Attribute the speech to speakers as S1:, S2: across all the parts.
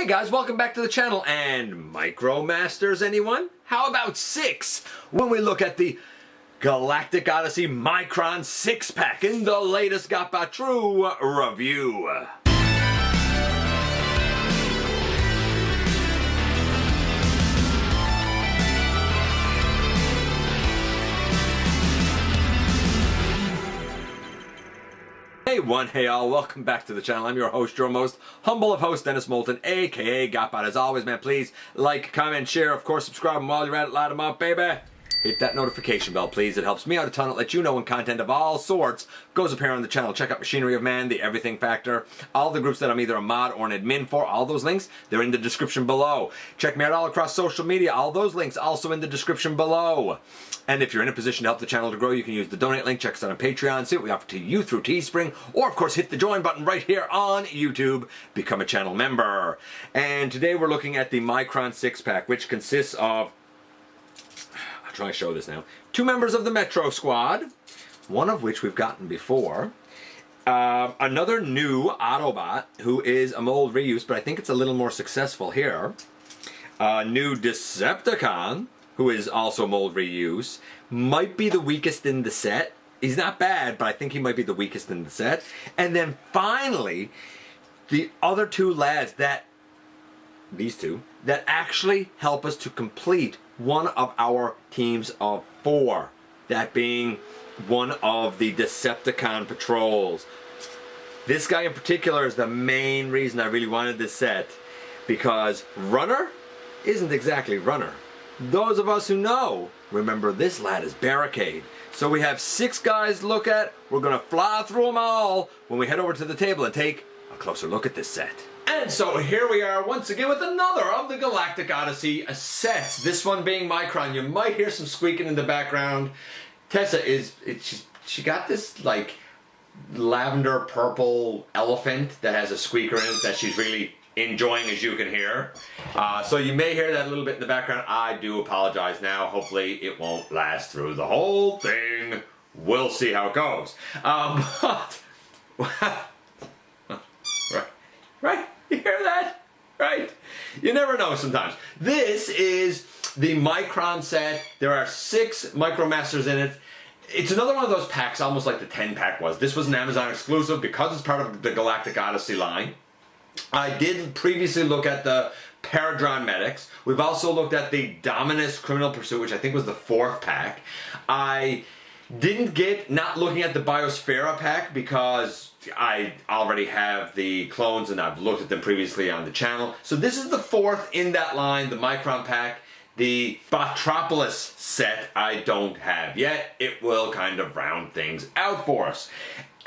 S1: Hey guys, welcome back to the channel. And Micromasters, anyone? How about 6? When we look at the Galactic Odyssey Micron 6-pack in the latest GotBot True review. Hey all, welcome back to the channel. I'm your host, your most humble of hosts, Dennis Moulton, aka GotBot. As always, man, please like, comment, share, of course, subscribe, and while you're at it, light them up, baby. Hit that notification bell, please. It helps me out a ton. It lets you know when content of all sorts goes up here on the channel. Check out Machinery of Man, The Everything Factor, all the groups that I'm either a mod or an admin for. All those links, they're in the description below. Check me out all across social media. All those links also in the description below. And if you're in a position to help the channel to grow, you can use the donate link. Check us out on Patreon. See what we offer to you through Teespring. Or, of course, hit the join button right here on YouTube. Become a channel member. And today we're looking at the Micron 6-pack, which consists of... I'll try to show this now. 2 members of the Metro Squad, one of which we've gotten before. Another new Autobot, who is a mold reuse, but I think it's a little more successful here. New Decepticon, who is also mold reuse. Might be the weakest in the set. He's not bad, but I think he might be the weakest in the set. And then finally, the other 2 lads that, these 2, that actually help us to complete one of our teams of 4. That being one of the Decepticon patrols. This guy in particular is the main reason I really wanted this set, because Runner isn't exactly Runner. Those of us who know remember this lad is Barricade. So we have 6 guys to look at. We're going to fly through them all when we head over to the table and take a closer look at this set. And so here we are once again with another of the Galactic Odyssey sets. This one being Micron. You might hear some squeaking in the background. Tessa she got this like lavender purple elephant that has a squeaker in it that she's really enjoying, as you can hear. So you may hear that a little bit in the background. I do apologize now. Hopefully it won't last through the whole thing. We'll see how it goes. Right? You hear that? Right? You never know sometimes. This is the Micron set. There are 6 Micromasters in it. It's another one of those packs, almost like the 10-pack was. This was an Amazon exclusive because it's part of the Galactic Odyssey line. I did previously look at the Paradron Medics. We've also looked at the Dominus Criminal Pursuit, which I think was the 4th pack. I didn't get not looking at the Biosphera pack because I already have the clones and I've looked at them previously on the channel. So this is the 4th in that line, the Micron pack. The Botropolis set I don't have yet. It will kind of round things out for us.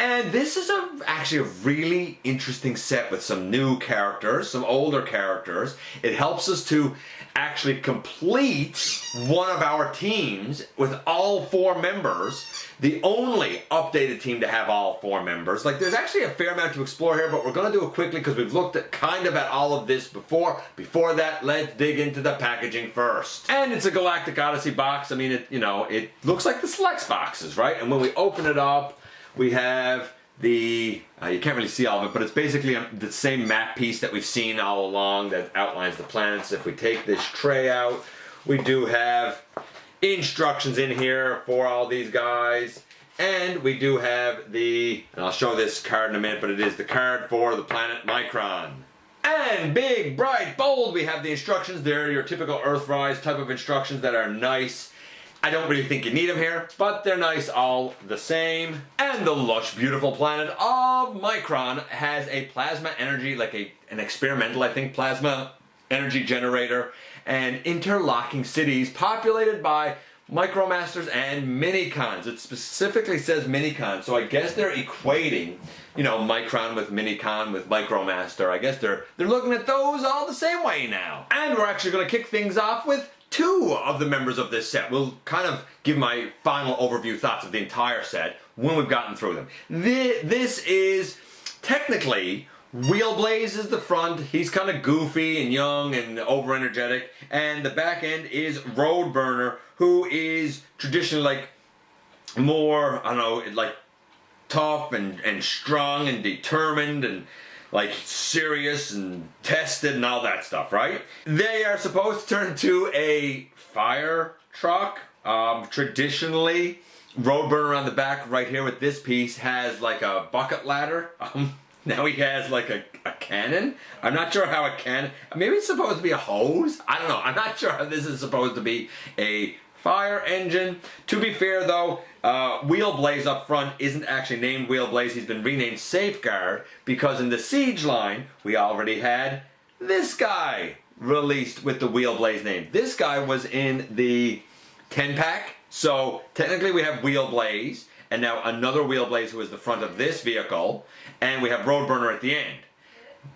S1: And this is actually a really interesting set with some new characters, some older characters. It helps us to actually complete one of our teams with all 4 members. The only updated team to have all 4 members. Like, there's actually a fair amount to explore here, but we're going to do it quickly because we've looked at kind of at all of this before. Before that, let's dig into the packaging first. And it's a Galactic Odyssey box. I mean, it looks like the Selects boxes, right? And when we open it up, we have the, you can't really see all of it, but it's basically the same map piece that we've seen all along that outlines the planets. If we take this tray out, we do have instructions in here for all these guys. And we do have the, and I'll show this card in a minute, but it is the card for the planet Micron. And big, bright, bold, we have the instructions. They're your typical Earthrise type of instructions that are nice. I don't really think you need them here, but they're nice all the same. And the lush, beautiful planet of Micron has a plasma energy, like an experimental, I think, plasma energy generator, and interlocking cities populated by Micromasters and Minicons. It specifically says Minicon, so I guess they're equating, Micron with Minicon with Micromaster. I guess they're looking at those all the same way now. And we're actually going to kick things off with 2 of the members of this set. We'll kind of give my final overview thoughts of the entire set when we've gotten through them. This is technically Wheelblaze is the front. He's kind of goofy and young and over-energetic. And the back end is Roadburner, who is traditionally like more, I don't know, like tough and strong and determined and like serious and tested and all that stuff, right? They are supposed to turn into a fire truck. Traditionally, Roadburner on the back right here with this piece has like a bucket ladder. Now he has like a cannon. I'm not sure how a cannon, maybe it's supposed to be a hose? I don't know. I'm not sure how this is supposed to be a fire engine. To be fair though, Wheelblaze up front isn't actually named Wheelblaze. He's been renamed Safeguard because in the Siege line, we already had this guy released with the Wheelblaze name. This guy was in the 10-pack. So technically we have Wheelblaze, and now another Wheelblaze who is the front of this vehicle, and we have Roadburner at the end.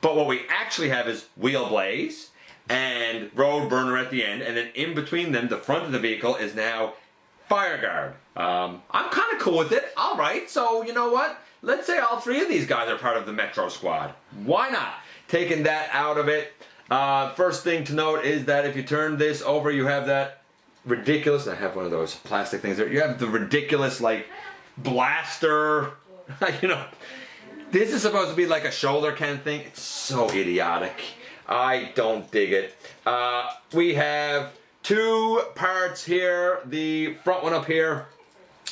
S1: But what we actually have is Wheelblaze and Roadburner at the end, and then in between them, the front of the vehicle is now Fireguard. I'm kind of cool with it. All right, so you know what? Let's say all three of these guys are part of the Metro Squad. Why not? Taking that out of it. First thing to note is that if you turn this over, you have that ridiculous, I have one of those plastic things there, you have the ridiculous like blaster, you know, this is supposed to be like a shoulder can thing. It's so idiotic. I don't dig it. We have two parts here. The front one up here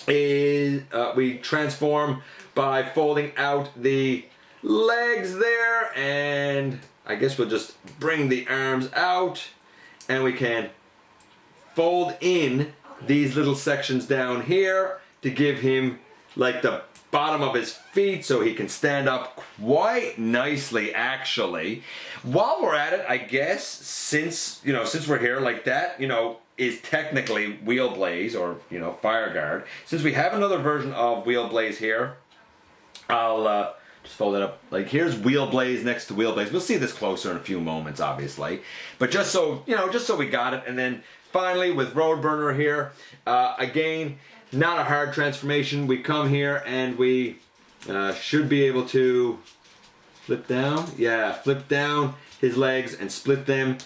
S1: is we transform by folding out the legs there, and I guess we'll just bring the arms out and we can fold in these little sections down here to give him like the bottom of his feet so he can stand up quite nicely actually. While we're at it, I guess since we're here, like that, is technically Wheelblaze or, Fireguard. Since we have another version of Wheelblaze here, I'll just fold it up. Like here's Wheelblaze next to Wheelblaze. We'll see this closer in a few moments, obviously. But just so, just so we got it. And then finally with Roadburner here, again, not a hard transformation. We come here and we should be able to flip down. Yeah, flip down his legs and split them.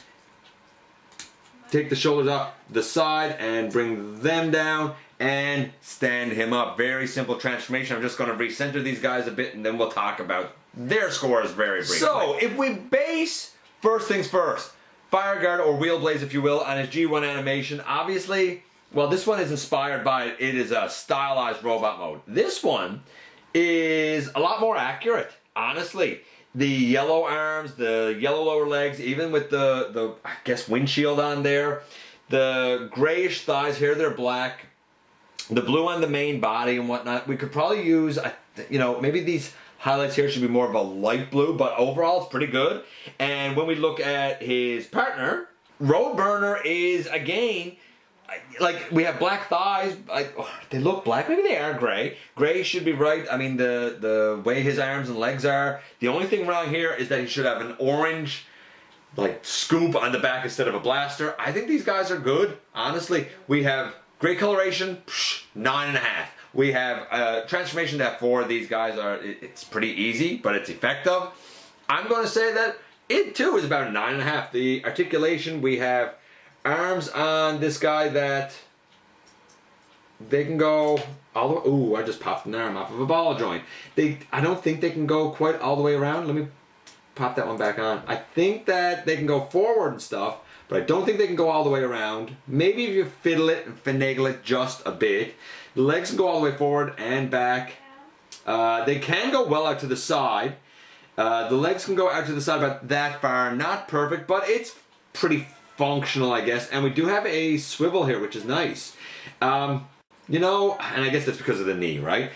S1: Take the shoulders up the side and bring them down and stand him up. Very simple transformation. I'm just going to recenter these guys a bit and then we'll talk about their scores very briefly. So, if we base, first things first, Fireguard or Wheelblaze, if you will, on his G1 animation, obviously, well, this one is inspired by it. It is a stylized robot mode. This one is a lot more accurate, honestly. The yellow arms, the yellow lower legs, even with the I guess, windshield on there. The grayish thighs here, they're black. The blue on the main body and whatnot. We could probably use, maybe these highlights here should be more of a light blue, but overall it's pretty good. And when we look at his partner, Roadburner is, again, like we have black thighs. They look black. Maybe they are gray. Gray should be right. I mean, the way his arms and legs are. The only thing wrong here is that he should have an orange, like, scoop on the back instead of a blaster. I think these guys are good. Honestly, we have great coloration. 9.5. We have transformation to F4. These guys are. It's pretty easy, but it's effective. I'm going to say that it too is about 9.5. The articulation, we have arms on this guy that they can go all the way. Ooh, I just popped an arm off of a ball joint. I don't think they can go quite all the way around. Let me pop that one back on. I think that they can go forward and stuff, but I don't think they can go all the way around. Maybe if you fiddle it and finagle it just a bit. The legs can go all the way forward and back. They can go well out to the side. The legs can go out to the side about that far. Not perfect, but it's pretty functional, I guess. And we do have a swivel here, which is nice. And I guess that's because of the knee, right?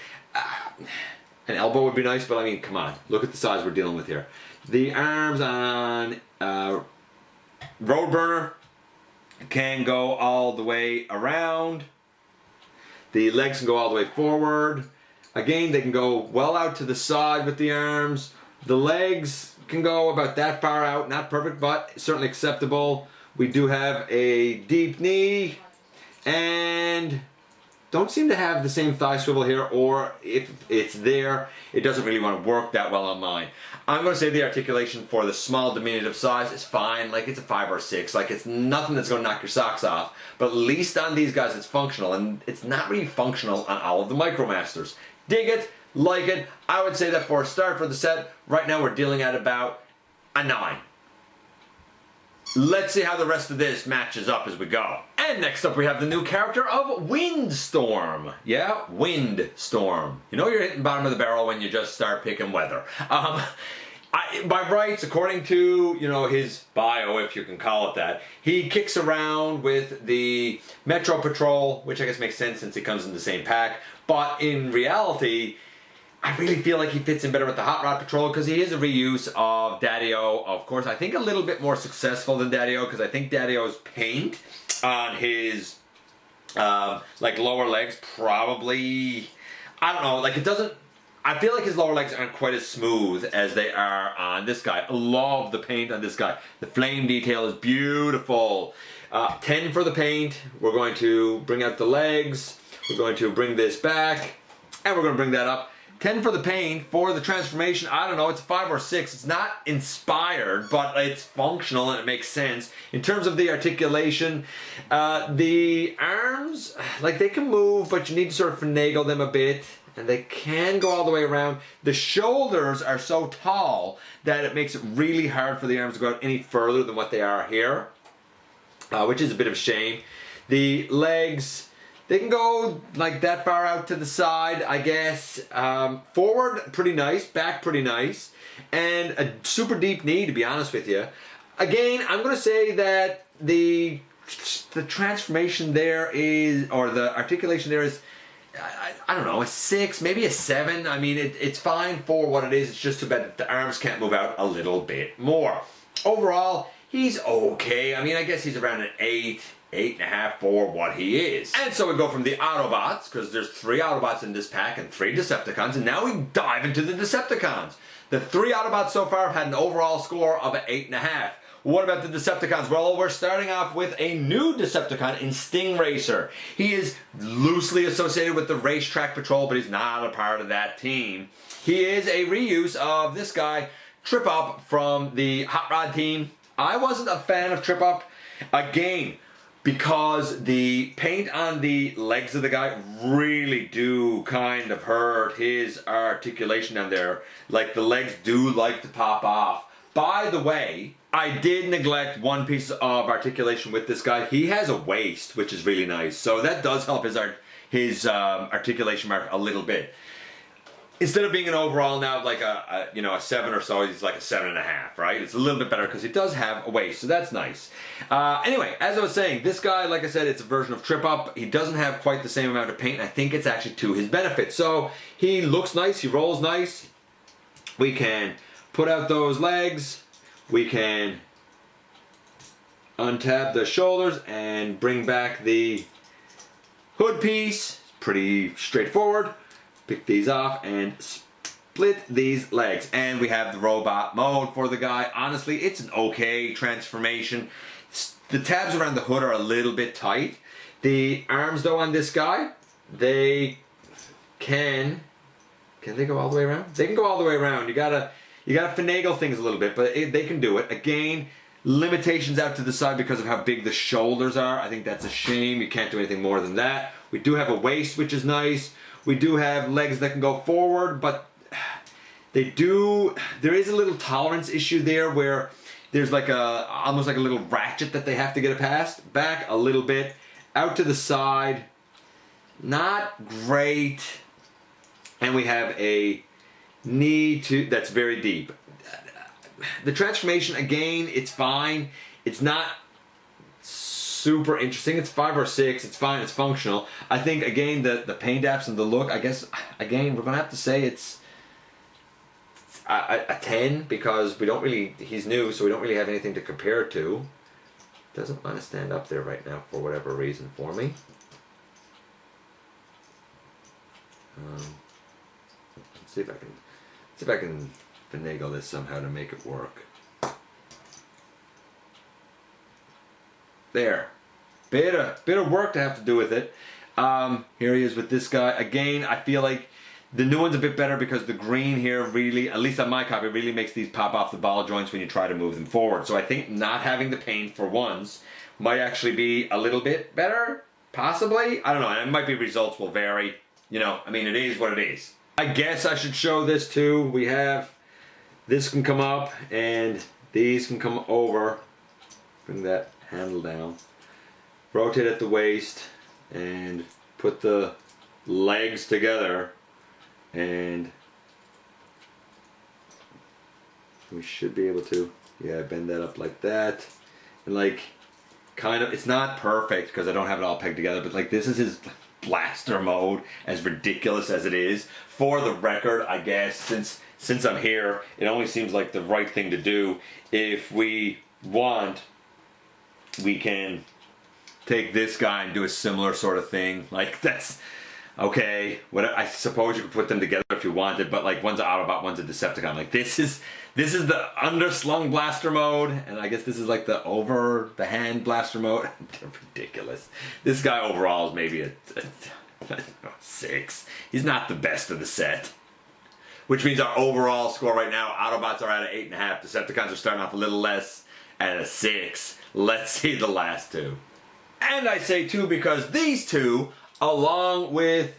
S1: An elbow would be nice, but I mean, come on. Look at the size we're dealing with here. The arms on Roadburner can go all the way around. The legs can go all the way forward. Again, they can go well out to the side with the arms. The legs can go about that far out. Not perfect, but certainly acceptable. We do have a deep knee. And don't seem to have the same thigh swivel here, or if it's there, it doesn't really want to work that well on mine. I'm going to say the articulation for the small diminutive size is fine, like it's a 5 or 6, like it's nothing that's going to knock your socks off, but at least on these guys it's functional, and it's not really functional on all of the Micromasters. Dig it, like it. I would say that for a start for the set, right now we're dealing at about a 9. Let's see how the rest of this matches up as we go. And next up we have the new character of Windstorm. Yeah, Windstorm. You know you're hitting bottom of the barrel when you just start picking weather. By rights, according to, you know, his bio, if you can call it that, he kicks around with the Metro Patrol, which I guess makes sense since he comes in the same pack. But in reality, I really feel like he fits in better with the Hot Rod Patrol because he is a reuse of Daddy-O. Of course, I think a little bit more successful than Daddy-O because I think Daddy-O's paint on his like lower legs probably, I don't know, like it doesn't, I feel like his lower legs aren't quite as smooth as they are on this guy. I love the paint on this guy. The flame detail is beautiful. 10 for the paint. We're going to bring out the legs. We're going to bring this back. And we're going to bring that up. 10 for the paint. For the transformation, I don't know, it's a 5 or 6. It's not inspired, but it's functional and it makes sense. In terms of the articulation, the arms, like they can move, but you need to sort of finagle them a bit. And they can go all the way around. The shoulders are so tall that it makes it really hard for the arms to go out any further than what they are here, which is a bit of a shame. The legs, they can go like that far out to the side, I guess. Forward, pretty nice. Back, pretty nice. And a super deep knee, to be honest with you. Again, I'm going to say that the transformation there is, or the articulation there is, I don't know, a 6, maybe a 7. I mean, it's fine for what it is. It's just too bad that the arms can't move out a little bit more. Overall, he's okay. I mean, I guess he's around an 8, 8.5 for what he is. And so we go from the Autobots, because there's 3 Autobots in this pack and 3 Decepticons, and now we dive into the Decepticons. The 3 Autobots so far have had an overall score of an 8.5. What about the Decepticons? Well, we're starting off with a new Decepticon in Stingracer. He is loosely associated with the Racetrack Patrol, but he's not a part of that team. He is a reuse of this guy, Trip Up, from the Hot Rod team. I wasn't a fan of Trip Up, again, because the paint on the legs of the guy really do kind of hurt his articulation down there. Like, the legs do like to pop off. By the way, I did neglect one piece of articulation with this guy. He has a waist, which is really nice. So that does help his articulation mark a little bit. Instead of being an overall now like a 7 or so, he's like a 7.5, right? It's a little bit better because he does have a waist, so that's nice. Anyway, as I was saying, this guy, like I said, it's a version of Trip Up. He doesn't have quite the same amount of paint, and I think it's actually to his benefit. So he looks nice, he rolls nice. We can put out those legs. We can untab the shoulders and bring back the hood piece. Pretty straightforward. Pick these off and split these legs. And we have the robot mode for the guy. Honestly, it's an okay transformation. The tabs around the hood are a little bit tight. The arms, though, on this guy, they can they go all the way around? They can go all the way around. You gotta finagle things a little bit, but they can do it. Again, limitations out to the side because of how big the shoulders are. I think that's a shame. You can't do anything more than that. We do have a waist, which is nice. We do have legs that can go forward, but there is a little tolerance issue there where there's like almost like a little ratchet that they have to get past. Back a little bit, out to the side. Not great. And we have a knee that's very deep. The transformation, again, it's fine. It's not super interesting. It's 5 or 6. It's fine. It's functional. I think, again, the paint apps and the look, I guess, again, we're going to have to say it's a 10 because we don't really, he's new, so we don't really have anything to compare it to. Doesn't want to stand up there right now for whatever reason for me. Let's see if I can finagle this somehow to make it work. There. Bit of work to have to do with it. Here he is with this guy. Again, I feel like the new one's a bit better because the green here really, at least on my copy, really makes these pop off the ball joints when you try to move them forward. So I think not having the paint for once might actually be a little bit better. Possibly. I don't know. It might be results will vary. You know, I mean, it is what it is. I guess I should show this too. We have, this can come up and these can come over. Bring that handle down. Rotate at the waist and put the legs together, and we should be able to, yeah, bend that up like that. And like, kind of, it's not perfect because I don't have it all pegged together, but like, this is his blaster mode, as ridiculous as it is. For the record, I guess, since I'm here, it only seems like the right thing to do. If we want, we can take this guy and do a similar sort of thing. Like, that's okay. I suppose you could put them together if you wanted, but like, one's an Autobot, one's a Decepticon. Like, this is the underslung blaster mode, and I guess this is like the over the hand blaster mode. They're ridiculous. This guy overall is maybe a 6. He's not the best of the set, which means our overall score right now, Autobots are at an 8.5. Decepticons are starting off a little less at a 6. Let's see the last two. And I say 2 because these two, along with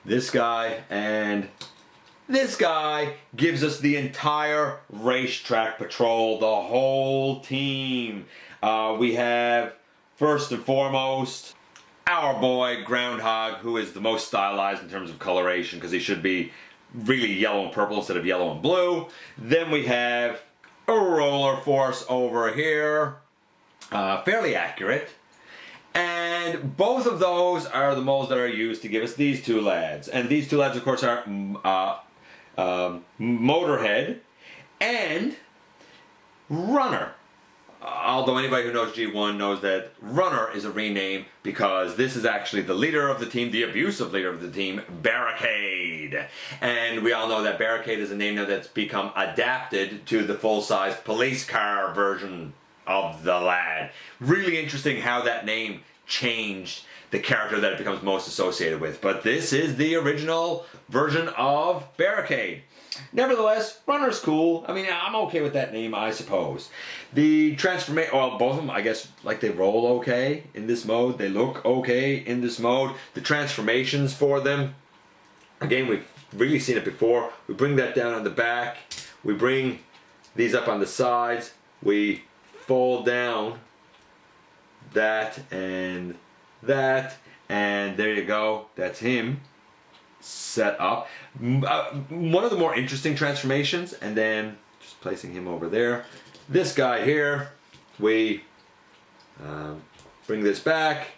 S1: this guy and this guy, gives us the entire racetrack patrol, the whole team. We have, first and foremost, our boy Groundhog, who is the most stylized in terms of coloration because he should be really yellow and purple instead of yellow and blue. Then we have a Roller Force over here, fairly accurate. And both of those are the molds that are used to give us these two lads. And these two lads, of course, are Motorhead and Runner. Although anybody who knows G1 knows that Runner is a rename because this is actually the leader of the team, the abusive leader of the team, Barricade. And we all know that Barricade is a name now that's become adapted to the full-size police car version of the lad. Really interesting how that name changed the character that it becomes most associated with. But this is the original version of Barricade. Nevertheless, Runner's cool. I mean, I'm okay with that name, I suppose. The transformation, well, both of them, I guess, like, they roll okay in this mode. They look okay in this mode. The transformations for them, again, we've really seen it before. We bring that down on the back. We bring these up on the sides. We fold down that, and there you go. That's him set up. One of the more interesting transformations, and then just placing him over there. This guy here, we bring this back.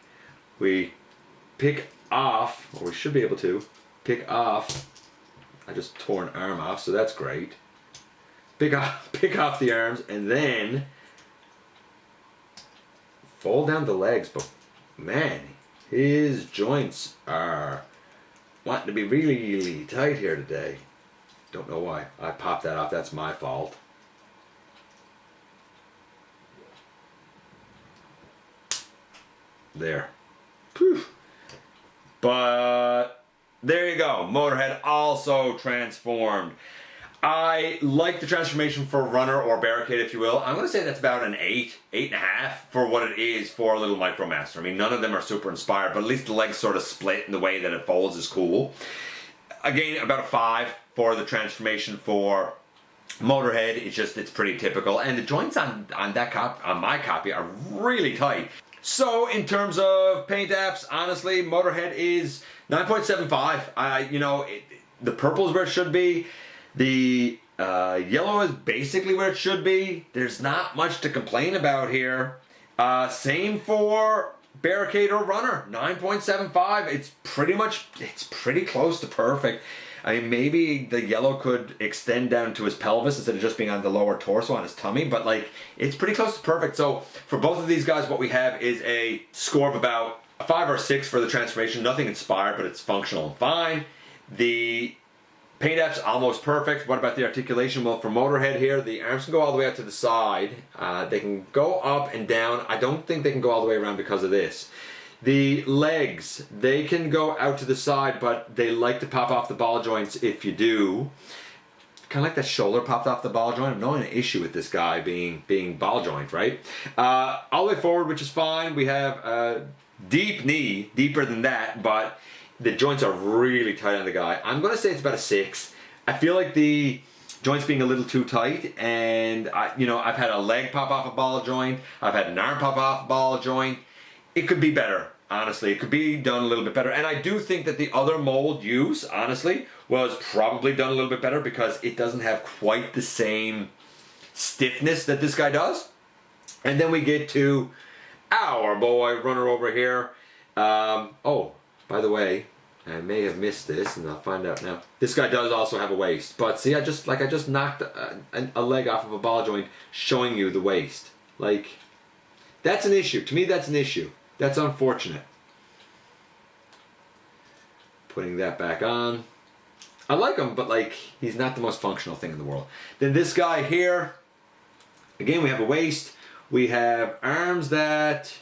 S1: We pick off, or we should be able to pick off. I just tore an arm off, so that's great. Pick off the arms, and then fold down the legs. But man, his joints are wanting to be really, really tight here today. Don't know why. I popped that off. That's my fault. There. Poof. But there you go. Motorhead also transformed. I like the transformation for Runner or Barricade, if you will. I'm going to say that's about an 8, 8.5 for what it is for a little Micromaster. I mean, none of them are super inspired, but at least the legs sort of split in the way that it folds is cool. Again, about a 5 for the transformation for Motorhead. It's pretty typical, and the joints on my copy are really tight. So in terms of paint apps, honestly, Motorhead is 9.75. The purple is where it should be. The yellow is basically where it should be. There's not much to complain about here. Same for Barricade or Runner, 9.75. It's pretty close to perfect. I mean, maybe the yellow could extend down to his pelvis instead of just being on the lower torso on his tummy, but like, it's pretty close to perfect. So for both of these guys, what we have is a score of about a 5 or 6 for the transformation. Nothing inspired, but it's functional and fine. The paint app's almost perfect. What about the articulation? Well, for Motorhead here, the arms can go all the way out to the side. They can go up and down. I don't think they can go all the way around because of this. The legs, they can go out to the side, but they like to pop off the ball joints if you do. Kind of like that shoulder popped off the ball joint. I'm not an issue with this guy being ball joint, right? All the way forward, which is fine. We have a deep knee, deeper than that, but The joints are really tight on the guy. I'm going to say it's about a 6. I feel like the joints being a little too tight, and I've had a leg pop off a ball joint. I've had an arm pop off a ball joint. It could be better, honestly. It could be done a little bit better. And I do think that the other mold use, honestly, was probably done a little bit better because it doesn't have quite the same stiffness that this guy does. And then we get to our boy runner over here. Oh, by the way, I may have missed this, and I'll find out now. This guy does also have a waist, but see, I just knocked a leg off of a ball joint, showing you the waist. Like, that's an issue. To me, that's an issue. That's unfortunate. Putting that back on. I like him, but like, he's not the most functional thing in the world. Then this guy here, again, we have a waist. We have arms that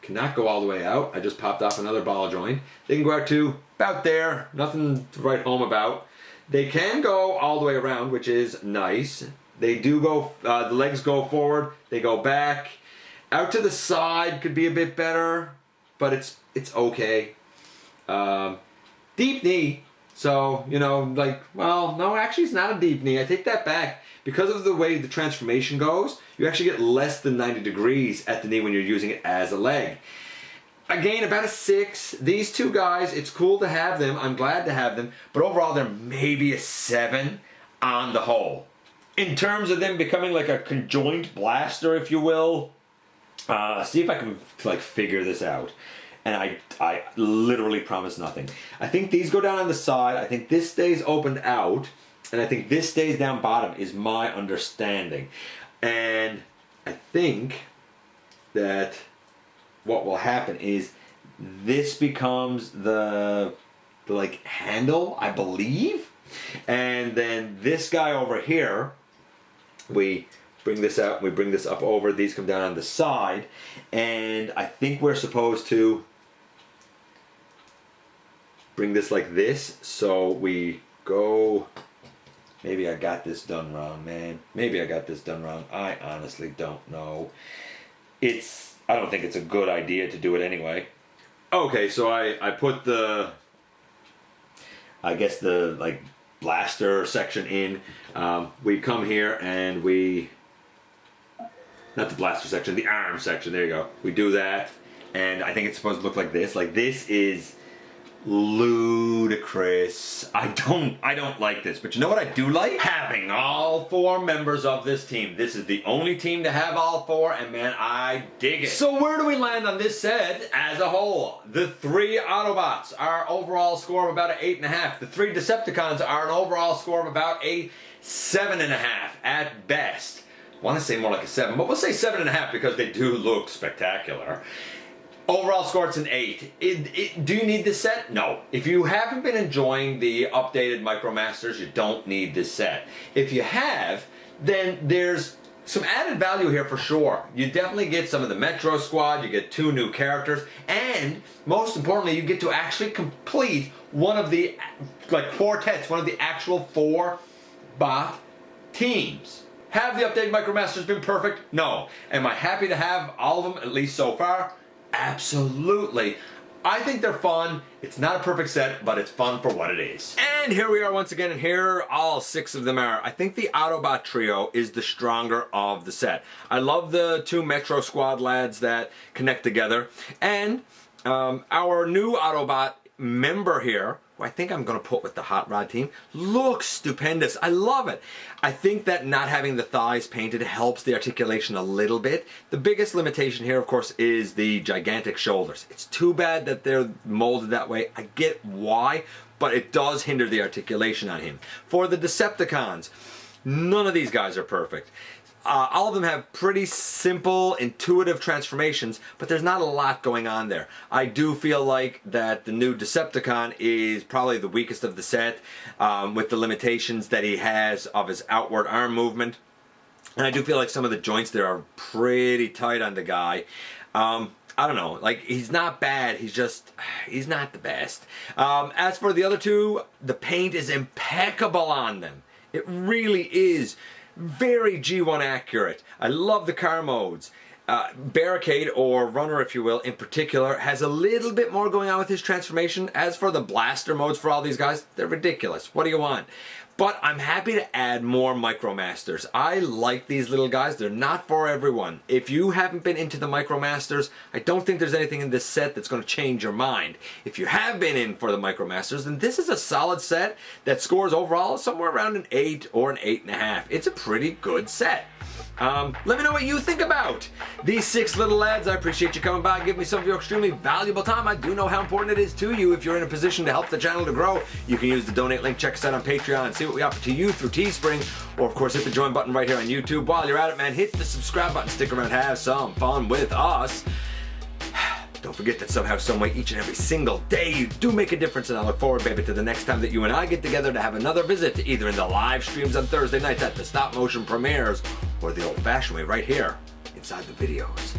S1: cannot go all the way out. I just popped off another ball joint. They can go out to about there. Nothing to write home about. They can go all the way around, which is nice. They do go, the legs go forward. They go back. Out to the side could be a bit better, but it's okay. Deep knee. So, well, no, actually it's not a deep knee. I take that back. Because of the way the transformation goes, you actually get less than 90 degrees at the knee when you're using it as a leg. Again, about a 6. These two guys, it's cool to have them. I'm glad to have them. But overall, they're maybe a 7 on the whole. In terms of them becoming like a conjoint blaster, if you will, see if I can figure this out. And I literally promise nothing. I think these go down on the side. I think this stays opened out. And I think this stays down bottom is my understanding. And I think that what will happen is this becomes the handle, I believe. And then this guy over here, we bring this out, we bring this up over, these come down on the side. And I think we're supposed to bring this like this. So we go... Maybe I got this done wrong, man. Maybe I got this done wrong. I honestly don't know. I don't think it's a good idea to do it anyway. Okay, so I put the blaster section in. We come here and not the blaster section, the arm section, there you go. We do that, and I think it's supposed to look like this. Like, this is ludicrous. I don't like this, but you know what I do like? Having all 4 members of this team. This is the only team to have all 4, and man, I dig it. So where do we land on this set as a whole? The 3 Autobots are overall score of about an 8.5. The 3 Decepticons are an overall score of about a 7.5 at best. I want to say more like a 7, but we'll say 7.5 because they do look spectacular. Overall score, it's an 8. Do you need this set? No. If you haven't been enjoying the updated Micromasters, you don't need this set. If you have, then there's some added value here for sure. You definitely get some of the Metro Squad, you get 2 new characters, and most importantly, you get to actually complete one of the quartets, one of the actual 4 bot teams. Have the updated Micromasters been perfect? No. Am I happy to have all of them, at least so far? Absolutely. I think they're fun. It's not a perfect set, but it's fun for what it is. And here we are once again, and here all 6 of them are. I think the Autobot trio is the stronger of the set. I love the 2 Metro Squad lads that connect together. And our new Autobot member here, who I think I'm going to put with the Hot Rod team, looks stupendous. I love it. I think that not having the thighs painted helps the articulation a little bit. The biggest limitation here, of course, is the gigantic shoulders. It's too bad that they're molded that way. I get why, but it does hinder the articulation on him. For the Decepticons, none of these guys are perfect. All of them have pretty simple, intuitive transformations, but there's not a lot going on there. I do feel like that the new Decepticon is probably the weakest of the set, with the limitations that he has of his outward arm movement. And I do feel like some of the joints there are pretty tight on the guy. I don't know, he's not bad, he's not the best. As for the other 2, the paint is impeccable on them. It really is. Very G1 accurate. I love the car modes. Barricade, or Runner if you will, in particular, has a little bit more going on with his transformation. As for the blaster modes for all these guys, they're ridiculous. What do you want? But I'm happy to add more Micromasters. I like these little guys. They're not for everyone. If you haven't been into the Micromasters, I don't think there's anything in this set that's going to change your mind. If you have been in for the Micromasters, then this is a solid set that scores overall somewhere around an 8 or an 8.5. It's a pretty good set. Let me know what you think about these 6 little lads. I appreciate you coming by and giving me some of your extremely valuable time. I do know how important it is to you. If you're in a position to help the channel to grow, you can use the donate link. Check us out on Patreon and see what we offer to you through Teespring, or of course hit the join button right here on YouTube. While you're at it, man, hit the subscribe button. Stick around, have some fun with us. Don't forget that somehow, someway, each and every single day, you do make a difference, and I look forward, baby, to the next time that you and I get together to have another visit, either in the live streams on Thursday nights at the stop motion premieres, or the old-fashioned way right here inside the videos.